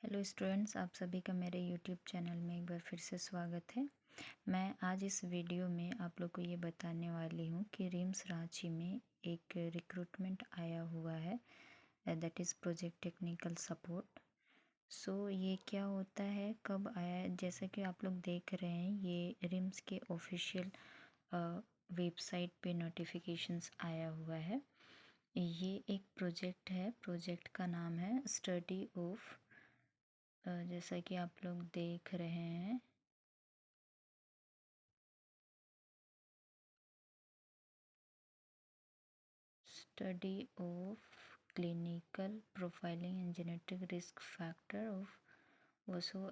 Hello students, आप सभी का मेरे यूट्यूब चैनल में एक बार फिर से स्वागत है। मैं आज इस वीडियो में आप लोग को ये बताने वाली हूँ कि रिम्स रांची में एक रिक्रूटमेंट आया हुआ है, that is project technical support. So ये क्या होता है, कब आया है? जैसा कि आप लोग देख रहे हैं, ये रिम्स के ऑफिशियल वेबसाइट पे नोटिफिकेशंस आया हुआ है। ये एक प्रोजेक्ट है, प्रोजेक्ट का नाम है स्टडी ऑफ, जैसा कि आप लोग देख रहे हैं, study of clinical profiling and genetic risk factor of vaso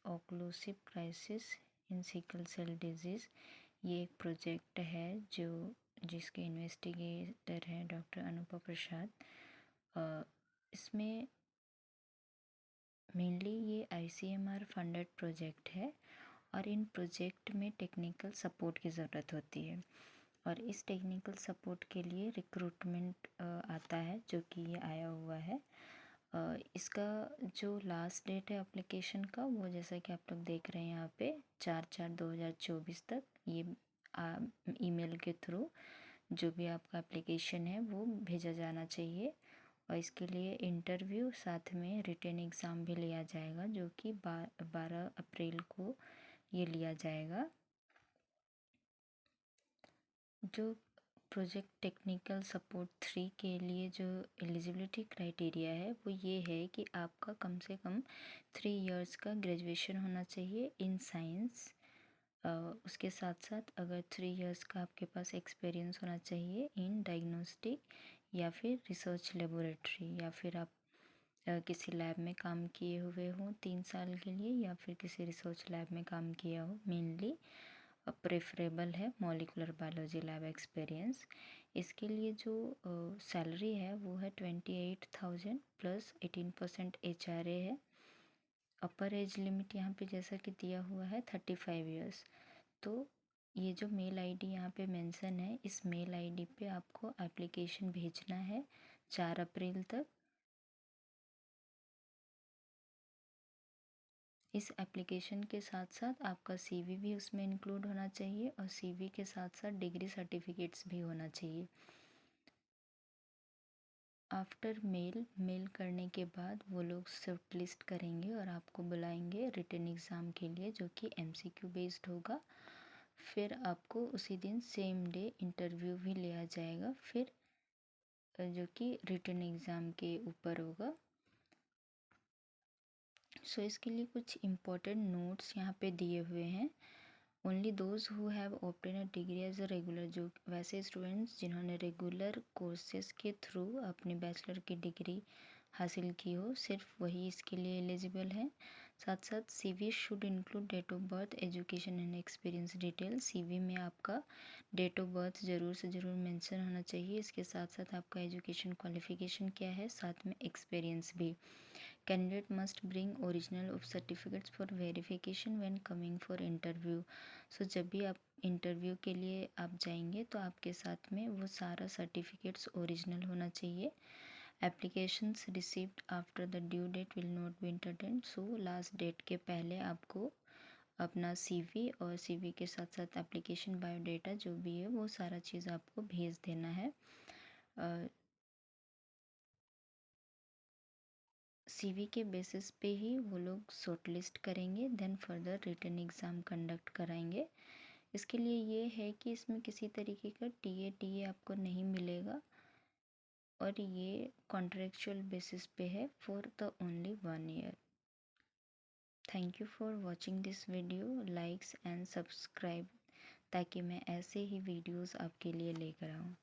occlusive crisis in sickle cell disease. ये एक प्रोजेक्ट है जिसके इन्वेस्टिगेटर हैं डॉक्टर अनुपा प्रसाद। इसमें मेनली ये ICMR फंडेड प्रोजेक्ट है और इन प्रोजेक्ट में टेक्निकल सपोर्ट की ज़रूरत होती है और इस टेक्निकल सपोर्ट के लिए रिक्रूटमेंट आता है, जो कि ये आया हुआ है। इसका जो लास्ट डेट है एप्लीकेशन का, वो जैसा कि आप लोग देख रहे हैं यहाँ पे 4/4/2024 तक ये ईमेल के थ्रू जो भी आपका एप्लीकेशन है वो भेजा जाना चाहिए। और इसके लिए इंटरव्यू साथ में रिटन एग्ज़ाम भी लिया जाएगा, जो कि 12 अप्रैल को ये लिया जाएगा। जो प्रोजेक्ट टेक्निकल सपोर्ट 3 के लिए जो एलिजिबिलिटी क्राइटेरिया है वो ये है कि आपका कम से कम 3 इयर्स का ग्रेजुएशन होना चाहिए इन साइंस। उसके साथ साथ अगर 3 इयर्स का आपके पास एक्सपीरियंस होना चाहिए इन डायग्नोस्टिक या फिर रिसर्च लेबोरेटरी, या फिर आप किसी लैब में काम किए हुए हों 3 साल के लिए, या फिर किसी रिसर्च लैब में काम किया हो। मेनली प्रेफरेबल है मॉलिकुलर बायोलॉजी लैब एक्सपीरियंस। इसके लिए जो सैलरी है वो है 28,000 प्लस 18% HRA है। अपर एज लिमिट यहाँ पे जैसा कि दिया हुआ है 35 इयर्स। तो ये जो मेल आईडी यहाँ पे मेंशन है, इस मेल आईडी पे आपको एप्लीकेशन भेजना है 4 अप्रैल तक। इस एप्लीकेशन के साथ साथ आपका CV भी उसमें इंक्लूड होना चाहिए और CV के साथ साथ डिग्री सर्टिफिकेट्स भी होना चाहिए। आफ्टर मेल करने के बाद वो लोग शॉर्ट लिस्ट करेंगे और आपको बुलाएंगे रिटन एग्ज़ाम के लिए, जो कि MCQ बेस्ड होगा। फिर आपको उसी दिन सेम डे इंटरव्यू भी लिया जाएगा, फिर जो कि रिटन एग्ज़ाम के ऊपर होगा। सो इसके लिए कुछ इम्पोर्टेंट नोट्स यहाँ पे दिए हुए हैं। Only those who have obtain a degree as a regular, जो वैसे स्टूडेंट्स जिन्होंने रेगुलर कोर्सेज के थ्रू अपनी बैचलर की डिग्री हासिल की हो, सिर्फ वही इसके लिए एलिजिबल है। साथ साथ CV should include date of birth, education and experience detail. CV में आपका डेट ऑफ बर्थ ज़रूर से ज़रूर मेंशन होना चाहिए। इसके साथ साथ आपका एजुकेशन क्वालिफिकेशन क्या है, साथ में एक्सपीरियंस भी। Candidate must bring original of certificates for verification when coming for interview. So जब भी आप इंटरव्यू के लिए आप जाएंगे तो आपके साथ में वो सारा सर्टिफिकेट्स ओरिजिनल होना चाहिए। Applications received after the due date will not be entertained. So last date के पहले आपको अपना CV और CV के साथ साथ एप्लीकेशन बायोडाटा जो भी है वो सारा चीज़ आपको भेज देना है। CV के बेसिस पे ही वो लोग शॉर्ट लिस्ट करेंगे, then further written exam conduct कराएंगे। इसके लिए ये है कि इसमें किसी तरीके का TA आपको नहीं मिलेगा और ये कॉन्ट्रेक्चुअल बेसिस पे है for the only 1 year. Thank you for watching this video, likes and subscribe, ताकि मैं ऐसे ही वीडियोस आपके लिए लेकर आऊँ।